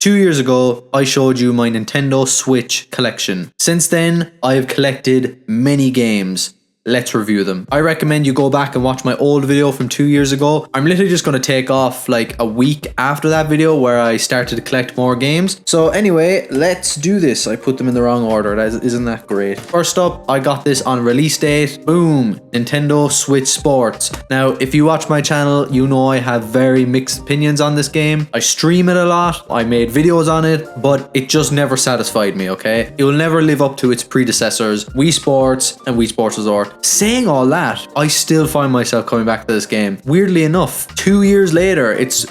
2 years ago, I showed you my Nintendo Switch collection. Since then, I have collected many games. Let's review them. I recommend you go back and watch my old video from 2 years ago. I'm literally just going to take off like a week after that video where I started to collect more games. So anyway, let's do this. I put them in the wrong order. Isn't that great? First up, I got this on release date. Boom, Nintendo Switch Sports. Now, if you watch my channel, you know I have very mixed opinions on this game. I stream it a lot. I made videos on it, but it just never satisfied me, okay? It will never live up to its predecessors, Wii Sports and Wii Sports Resort. Saying all that, I still find myself coming back to this game. Weirdly enough, 2 years later, it's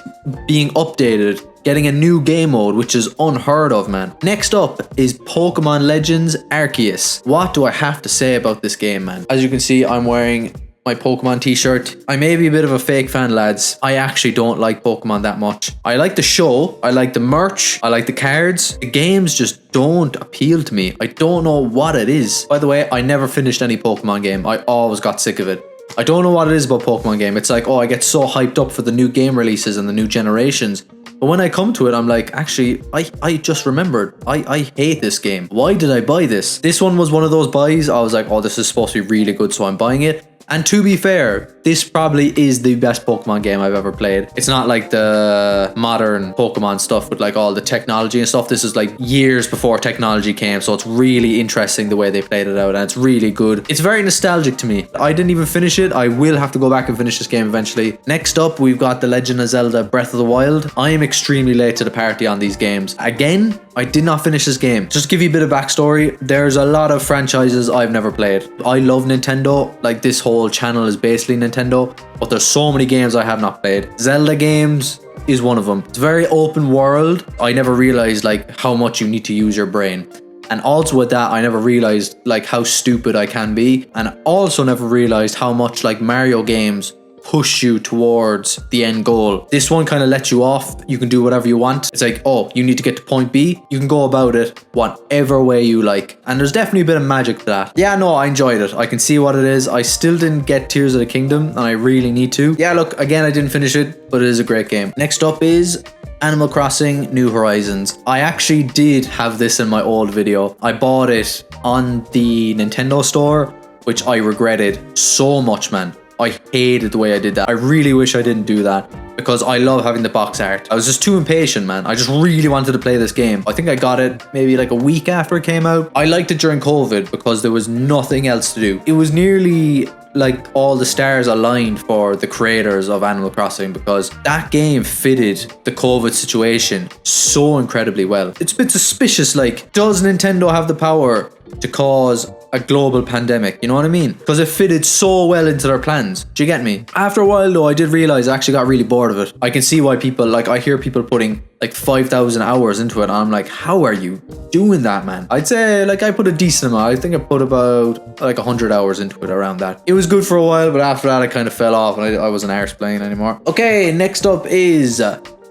being updated, getting a new game mode, which is unheard of, man. Next up is Pokemon Legends Arceus. What do I have to say about this game, man? As you can see, I'm wearing my Pokemon t-shirt. I may be a bit of a fake fan, lads. I actually don't like Pokemon that much. I like the show, I like the merch, I like the cards. The games just don't appeal to me. I don't know what it is. By the way, I never finished any Pokemon game. I always got sick of it. I don't know what it is about Pokemon game. It's like, oh, I get so hyped up for the new game releases and the new generations. But when I come to it, I'm like, actually, I just remembered. I hate this game. Why did I buy this? This one was one of those buys. I was like, oh, this is supposed to be really good, so I'm buying it. And to be fair, this probably is the best Pokemon game I've ever played. It's not like the modern Pokemon stuff with like all the technology and stuff. This is like years before technology came, so it's really interesting the way they played it out, and it's really good. It's very nostalgic to me. I didn't even finish it. I will have to go back and finish this game eventually. Next up, we've got The Legend of Zelda Breath of the Wild. I am extremely late to the party on these games. Again, I did not finish this game. Just to give you a bit of backstory, there's a lot of franchises I've never played. I love Nintendo. Like, this whole channel is basically Nintendo, but there's so many games I have not played. Zelda games is one of them. It's very open world. I never realized like how much you need to use your brain. And also with that, I never realized like how stupid I can be. And also never realized how much like Mario games push you towards the end goal. This one kind of lets you off. You can do whatever you want. It's like, oh, you need to get to point B. You can go about it whatever way you like. And there's definitely a bit of magic to that. Yeah, no, I enjoyed it. I can see what it is. I still didn't get Tears of the Kingdom, and I really need to. Yeah, look, again, I didn't finish it, but it is a great game. Next up is Animal Crossing New Horizons. I actually did have this in my old video. I bought it on the Nintendo store, which I regretted so much, man. I hated the way I did that. I really wish I didn't do that because I love having the box art. I was just too impatient, man. I just really wanted to play this game. I think I got it maybe like a week after it came out. I liked it during COVID because there was nothing else to do. It was nearly like all the stars aligned for the creators of Animal Crossing because that game fitted the COVID situation so incredibly well. It's a bit suspicious, like, does Nintendo have the power to cause a global pandemic? You know what I mean? Because it fitted so well into their plans. Do you get me? After a while though, I did realize I actually got really bored of it. I can see why people, like, I hear people putting like 5,000 hours into it, and I'm like, how are you doing that, man? I'd say like I put a decent amount. I think I put about like 100 hours into it, around that. It was good for a while, but after that I kind of fell off and I wasn't arse playing anymore. Okay, next up is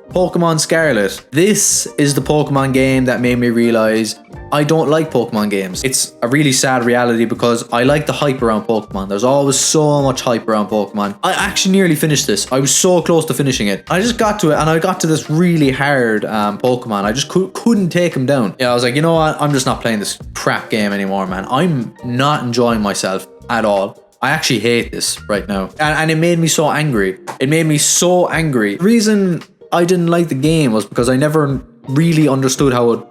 Pokemon Scarlet. This is the Pokemon game that made me realize I don't like Pokemon games. It's a really sad reality because I like the hype around Pokemon. There's always so much hype around Pokemon. I actually nearly finished this. I was so close to finishing it. I just got to it and I got to this really hard Pokemon. I just couldn't take him down. Yeah, I was like, you know what? I'm just not playing this crap game anymore, man. I'm not enjoying myself at all. I actually hate this right now. And it made me so angry. It made me so angry. The reason I didn't like the game was because I never really understood how it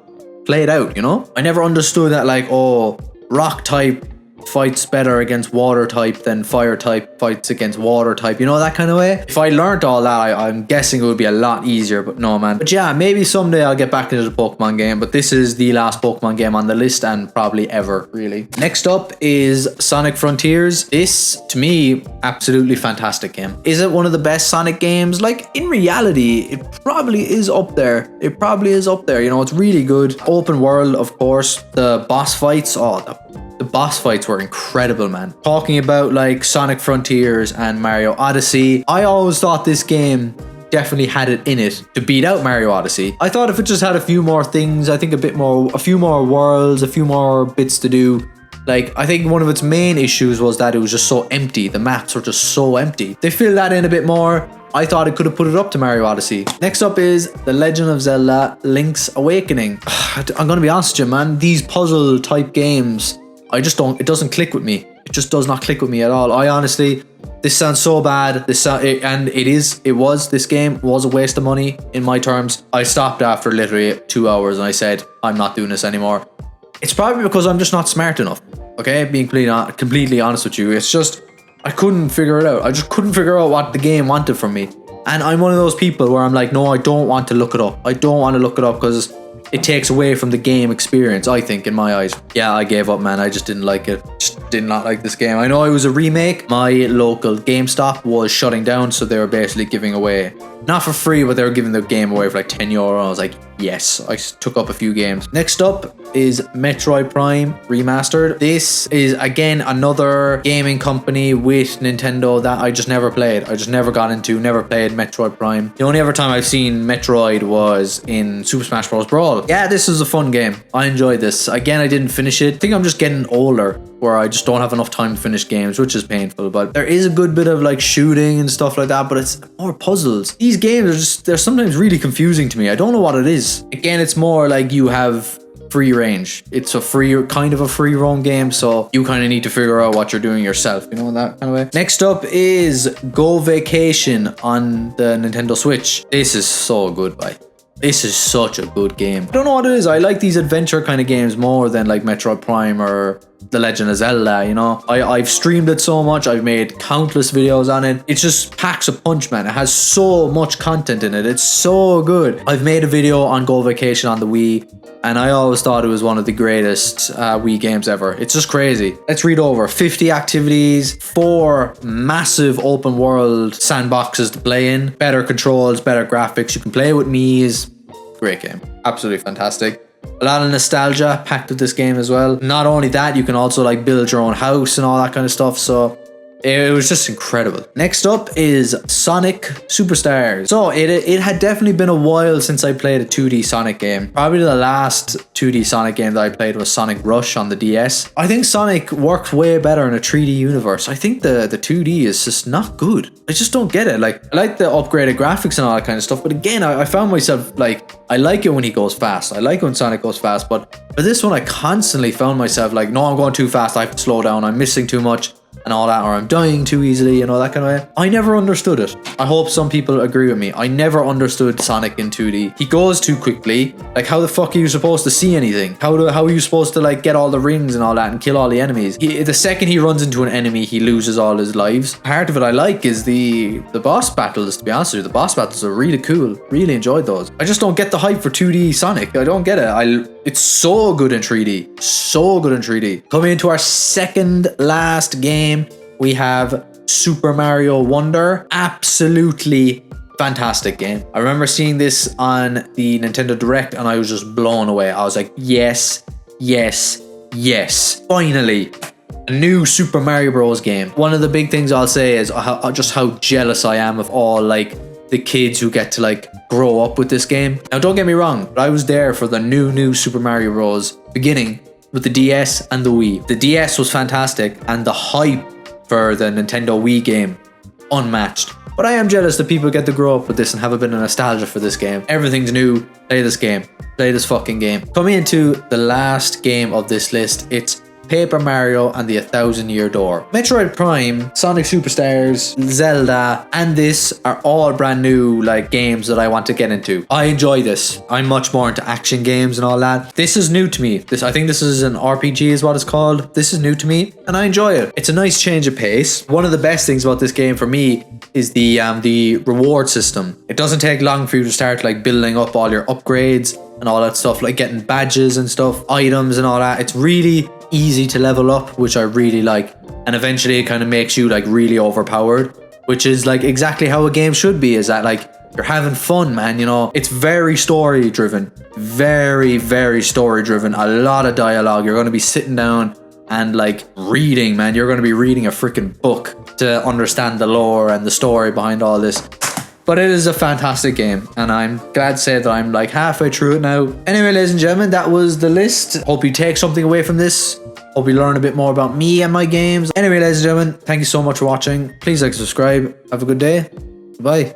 played out, you know? I never understood that, like, oh, rock type fights better against water type than fire type fights against water type, you know, that kind of way. If I learned all that, I'm guessing it would be a lot easier, but no, man. But yeah, maybe someday I'll get back into the Pokemon game, but this is the last Pokemon game on the list and probably ever, really. Next up is Sonic Frontiers. This, to me, absolutely fantastic game. Is it one of the best Sonic games? Like, in reality, it probably is up there. It probably is up there, you know, it's really good. Open world, of course. The boss fights, the boss fights were incredible, man. Talking about like Sonic Frontiers and Mario Odyssey, I always thought this game definitely had it in it to beat out Mario Odyssey. I thought if it just had a few more things, I think a few more worlds, a few more bits to do, Like, I think one of its main issues was that it was just so empty. The maps were just so empty. They filled that in a bit more. I thought it could have put it up to Mario Odyssey. Next up is The Legend of Zelda Link's Awakening. I'm gonna be honest with you, man. These puzzle type games, it doesn't click with me. It just does not click with me at all. I honestly, this sounds so bad. This game was a waste of money in my terms. I stopped after literally 2 hours and I said, I'm not doing this anymore. It's probably because I'm just not smart enough. Okay, being completely honest with you. It's just, I couldn't figure it out. I just couldn't figure out what the game wanted from me. And I'm one of those people where I'm like, no, I don't want to look it up. I don't want to look it up because it takes away from the game experience, I think, in my eyes. Yeah, I gave up, man. I just didn't like it. Just did not like this game. I know it was a remake. My local GameStop was shutting down, so they were basically giving away, not for free, but they were giving the game away for like €10. I was like, yes. I took up a few games. Next up is Metroid Prime Remastered. This is, again, another gaming company with Nintendo that I just never played. I just never got into, never played Metroid Prime. The only ever time I've seen Metroid was in Super Smash Bros. Brawl. Yeah, this is a fun game. I enjoyed this. Again, I didn't finish it. I think I'm just getting older, where I just don't have enough time to finish games, which is painful. But there is a good bit of like shooting and stuff like that, but it's more puzzles. These games are just, they're sometimes really confusing to me. I don't know what it is. Again, it's more like you have free range. It's a kind of a free roam game, so you kind of need to figure out what you're doing yourself, you know, in that kind of way. Next up is Go Vacation on the Nintendo Switch. This is so good, bye. This is such a good game. I don't know what it is. I like these adventure kind of games more than like Metroid Prime or The Legend of Zelda, you know. I've streamed it so much. I've made countless videos on it. It just packs a punch, man. It has so much content in it. It's so good. I've made a video on Go Vacation on the Wii, and I always thought it was one of the greatest Wii games ever. It's just crazy. Let's read over. 50 activities, 4 massive open world sandboxes to play in, better controls, better graphics. You can play with Mii's. Great game. Absolutely fantastic. A lot of nostalgia packed with this game as well. Not only that, you can also like build your own house and all that kind of stuff. So it was just incredible. Next up is Sonic Superstars. So it had definitely been a while since I played a 2D Sonic game. Probably the last 2D Sonic game that I played was Sonic Rush on the DS. I think Sonic works way better in a 3D universe. I think the 2D is just not good. I just don't get it. Like, I like the upgraded graphics and all that kind of stuff, but again, I found myself like, I like it when he goes fast. I like when Sonic goes fast, but for this one, I constantly found myself like, no, I'm going too fast. I have to slow down. I'm missing too much and all that, or I'm dying too easily, you know, that kind of way. I never understood it. I hope some people agree with me. I never understood Sonic in 2D. He goes too quickly. Like, how the fuck are you supposed to see anything? How are you supposed to like get all the rings and all that and kill all the enemies? The second he runs into an enemy, he loses all his lives. Part of it I like is the boss battles, to be honest with you. The boss battles are really cool. Really enjoyed those. I just don't get the hype for 2D Sonic. I don't get it. It's so good in 3D. So good in 3D. Coming into our second last game, we have Super Mario Wonder. Absolutely fantastic game. I remember seeing this on the Nintendo Direct and I was just blown away. I was like, yes, yes, yes. Finally, a new Super Mario Bros. Game. One of the big things I'll say is just how jealous I am of all like the kids who get to like grow up with this game. Now, don't get me wrong, but I was there for the new Super Mario Bros. Beginning with the DS and the Wii. The DS was fantastic and the hype for the Nintendo Wii game, unmatched. But I am jealous that people get to grow up with this and have a bit of nostalgia for this game. Everything's new. Play this game. Play this fucking game. Coming into the last game of this list, it's Paper Mario and the 1,000-Year Door. Metroid Prime, Sonic Superstars, Zelda, and this are all brand new like games that I want to get into. I enjoy this. I'm much more into action games and all that. This is new to me. I think this is an RPG is what it's called. This is new to me and I enjoy it. It's a nice change of pace. One of the best things about this game for me is the reward system. It doesn't take long for you to start like building up all your upgrades and all that stuff, like getting badges and stuff, items and all that. It's really easy to level up, which I really like, and eventually it kind of makes you like really overpowered, which is like exactly how a game should be, is that like you're having fun, man, you know. It's very story driven, very story driven, a lot of dialogue. You're going to be sitting down and like reading, man. You're going to be reading a freaking book to understand the lore and the story behind all this. But it is a fantastic game, and I'm glad to say that I'm like halfway through it now. Anyway, ladies and gentlemen, that was the list. Hope you take something away from this. Hope you learn a bit more about me and my games. Anyway, ladies and gentlemen, thank you so much for watching. Please like, subscribe. Have a good day. Bye.